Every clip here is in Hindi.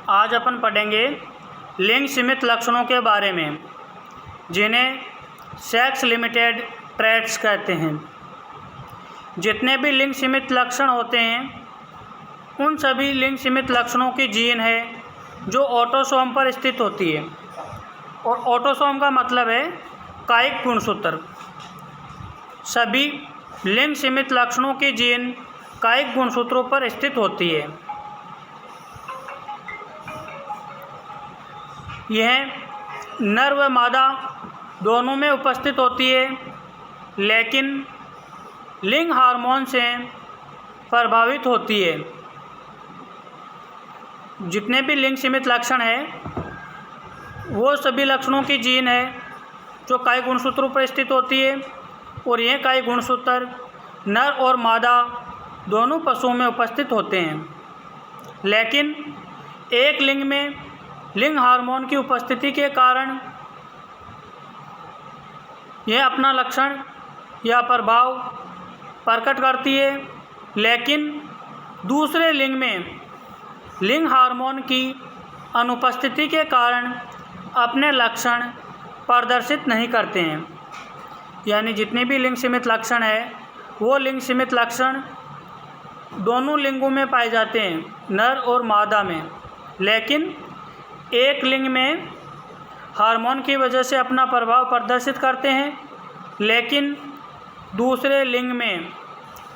आज अपन पढ़ेंगे लिंग सीमित लक्षणों के बारे में, जिन्हें सेक्स लिमिटेड ट्रेट्स कहते हैं। जितने भी लिंग सीमित लक्षण होते हैं, उन सभी लिंग सीमित लक्षणों की जीन है जो ऑटोसोम पर स्थित होती है। और ऑटोसोम का मतलब है कायिक गुणसूत्र। सभी लिंग सीमित लक्षणों की जीन कायिक गुणसूत्रों पर स्थित होती है। यह नर व मादा दोनों में उपस्थित होती है, लेकिन लिंग हार्मोन से प्रभावित होती है। जितने भी लिंग सीमित लक्षण हैं, वो सभी लक्षणों की जीन है जो कायिक गुणसूत्रों पर स्थित होती है। और यह कायिक गुणसूत्र नर और मादा दोनों पशुओं में उपस्थित होते हैं, लेकिन एक लिंग में लिंग हार्मोन की उपस्थिति के कारण यह अपना लक्षण या प्रभाव प्रकट करती है, लेकिन दूसरे लिंग में लिंग हार्मोन की अनुपस्थिति के कारण अपने लक्षण प्रदर्शित नहीं करते हैं। यानी जितने भी लिंग सीमित लक्षण है, वो लिंग सीमित लक्षण दोनों लिंगों में पाए जाते हैं, नर और मादा में, लेकिन एक लिंग में हार्मोन की वजह से अपना प्रभाव प्रदर्शित करते हैं, लेकिन दूसरे लिंग में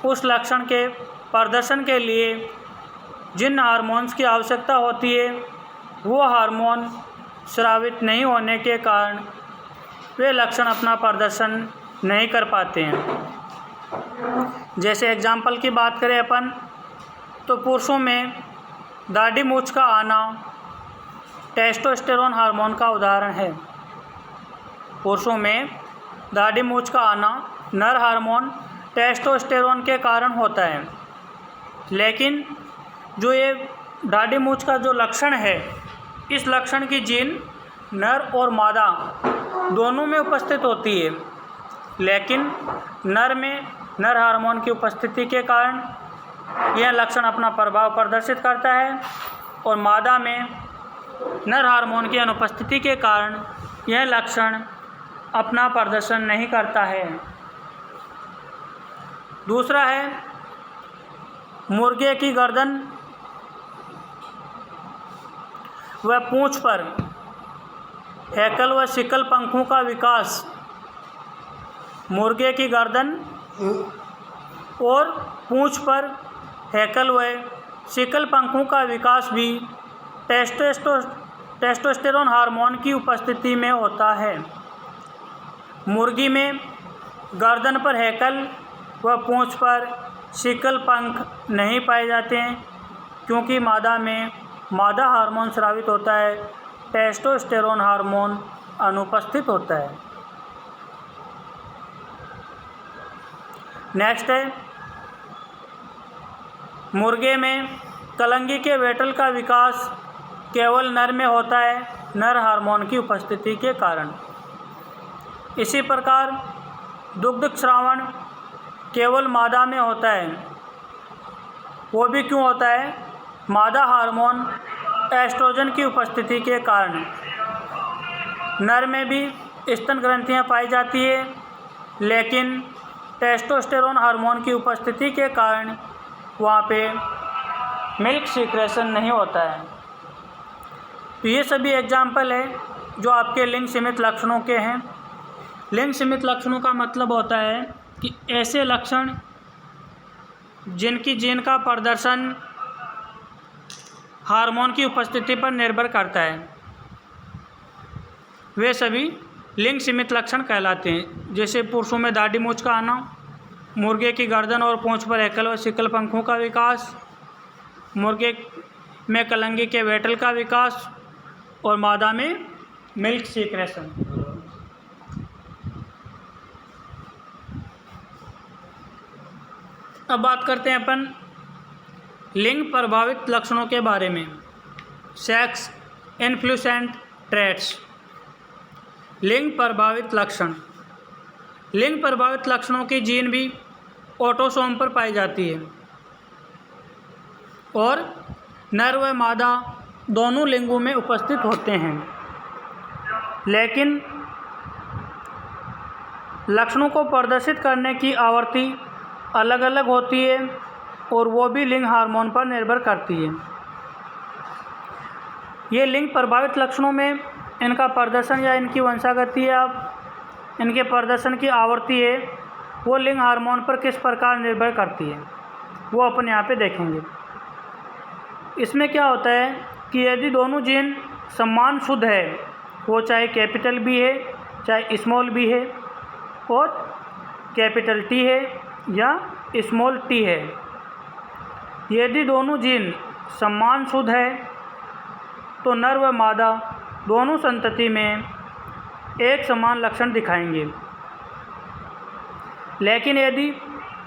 उस लक्षण के प्रदर्शन के लिए जिन हार्मोन्स की आवश्यकता होती है, वो हार्मोन स्रावित नहीं होने के कारण वे लक्षण अपना प्रदर्शन नहीं कर पाते हैं। जैसे एग्जाम्पल की बात करें अपन, तो पुरुषों में दाढ़ी मूंछ का आना टेस्टोस्टेरोन हार्मोन का उदाहरण है। पुरुषों में दाढ़ी मूंछ का आना नर हार्मोन टेस्टोस्टेरोन के कारण होता है, लेकिन जो ये दाढ़ी मूंछ का जो लक्षण है, इस लक्षण की जीन नर और मादा दोनों में उपस्थित होती है, लेकिन नर में नर हार्मोन की उपस्थिति के कारण यह लक्षण अपना प्रभाव प्रदर्शित करता है, और मादा में नर हार्मोन की अनुपस्थिति के कारण यह लक्षण अपना प्रदर्शन नहीं करता है। दूसरा है मुर्गे की गर्दन व पूंछ पर हैकल व सिकल पंखों का विकास। मुर्गे की गर्दन और पूंछ पर हैकल व सिकल पंखों का विकास भी टेस्टोस्टेरोन हार्मोन की उपस्थिति में होता है। मुर्गी में गर्दन पर हैकल व पूंछ पर सिकल पंख नहीं पाए जाते हैं, क्योंकि मादा में मादा हार्मोन स्रावित होता है, टेस्टोस्टेरोन हार्मोन अनुपस्थित होता है। नेक्स्ट है मुर्गे में कलंगी के वेटल का विकास केवल नर में होता है, नर हार्मोन की उपस्थिति के कारण। इसी प्रकार दुग्ध श्रावण केवल मादा में होता है। वो भी क्यों होता है? मादा हार्मोन एस्ट्रोजन की उपस्थिति के कारण। नर में भी स्तन ग्रंथियां पाई जाती है, लेकिन टेस्टोस्टेरोन हार्मोन की उपस्थिति के कारण वहाँ पे मिल्क सीक्रेशन नहीं होता है। तो ये सभी एग्जाम्पल है जो आपके लिंग सीमित लक्षणों के हैं। लिंग सीमित लक्षणों का मतलब होता है कि ऐसे लक्षण जिनकी जीन का प्रदर्शन हार्मोन की उपस्थिति पर निर्भर करता है, वे सभी लिंग सीमित लक्षण कहलाते हैं। जैसे पुरुषों में दाढ़ी मूंछ का आना, मुर्गे की गर्दन और पूंछ पर हैकल व सिकल पंखों का विकास, मुर्गे में कलंगी के वेटल का विकास, और मादा में मिल्क सीक्रेशन। अब बात करते हैं अपन लिंग प्रभावित लक्षणों के बारे में, सेक्स इन्फ्लुएंट ट्रेट्स। लिंग प्रभावित लक्षण। लिंग प्रभावित लक्षणों की जीन भी ऑटोसोम पर पाई जाती है, और नर व मादा दोनों लिंगों में उपस्थित होते हैं, लेकिन लक्षणों को प्रदर्शित करने की आवृत्ति अलग अलग होती है और वो भी लिंग हार्मोन पर निर्भर करती है। ये लिंग प्रभावित लक्षणों में इनका प्रदर्शन या इनकी वंशागति या इनके प्रदर्शन की आवृत्ति है वो लिंग हार्मोन पर किस प्रकार निर्भर करती है, वो अपन यहाँ पे देखेंगे। इसमें क्या होता है कि यदि दोनों जीन समान शुद्ध है, वो चाहे कैपिटल बी है चाहे स्मॉल बी है और कैपिटल टी है या स्मॉल टी है, यदि दोनों जीन समान शुद्ध है तो नर व मादा दोनों संतति में एक समान लक्षण दिखाएंगे। लेकिन यदि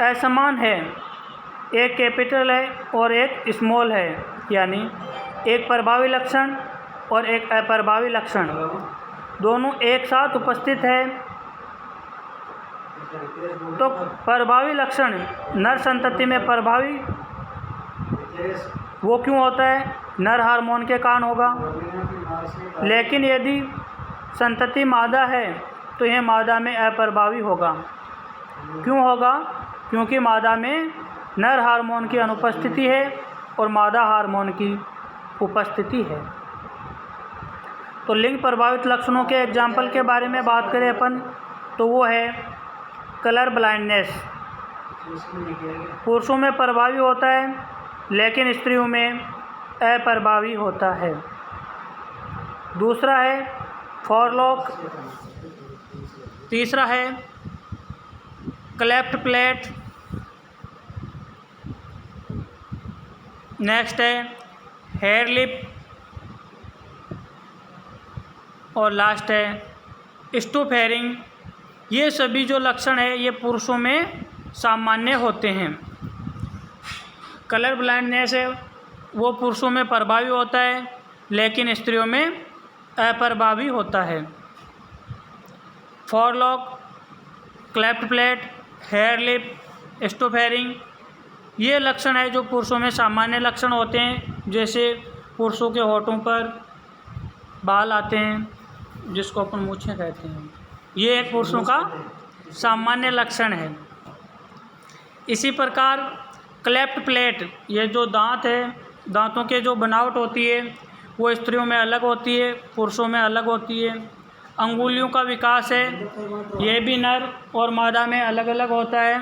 असमान है, एक कैपिटल है और एक स्मॉल है, यानी एक प्रभावी लक्षण और एक अप्रभावी लक्षण दोनों एक साथ उपस्थित है, तो प्रभावी लक्षण नर संतति में प्रभावी वो क्यों होता है? नर हार्मोन के कारण होगा। लेकिन यदि संतति मादा है तो यह मादा में अप्रभावी होगा। क्यों होगा? क्योंकि मादा में नर हार्मोन की अनुपस्थिति है और मादा हार्मोन की उपस्थिति है। तो लिंग प्रभावित लक्षणों के एग्जाम्पल के बारे में बात करें अपन तो वो है कलर ब्लाइंडनेस। पुरुषों में प्रभावी होता है लेकिन स्त्रियों में अप्रभावी होता है। दूसरा है फॉरलॉक। तीसरा है क्लेफ्ट प्लेट। नेक्स्ट है हेयर लिप और लास्ट है स्टूप हेयरिंग। ये सभी जो लक्षण है ये पुरुषों में सामान्य होते हैं। कलर ब्लाइंडनेस है वो पुरुषों में प्रभावी होता है लेकिन स्त्रियों में अप्रभावी होता है। Forelock, cleft plate, hare lip, स्टूप हेयरिंग ये लक्षण है जो पुरुषों में सामान्य लक्षण होते हैं। जैसे पुरुषों के होठों पर बाल आते हैं जिसको अपन मूंछें कहते हैं, ये एक पुरुषों का सामान्य लक्षण है। इसी प्रकार क्लेफ्ट प्लेट, ये जो दांत है, दांतों के जो बनावट होती है वो स्त्रियों में अलग होती है, पुरुषों में अलग होती है। अंगुलियों का विकास है, ये भी नर और मादा में अलग अलग होता है।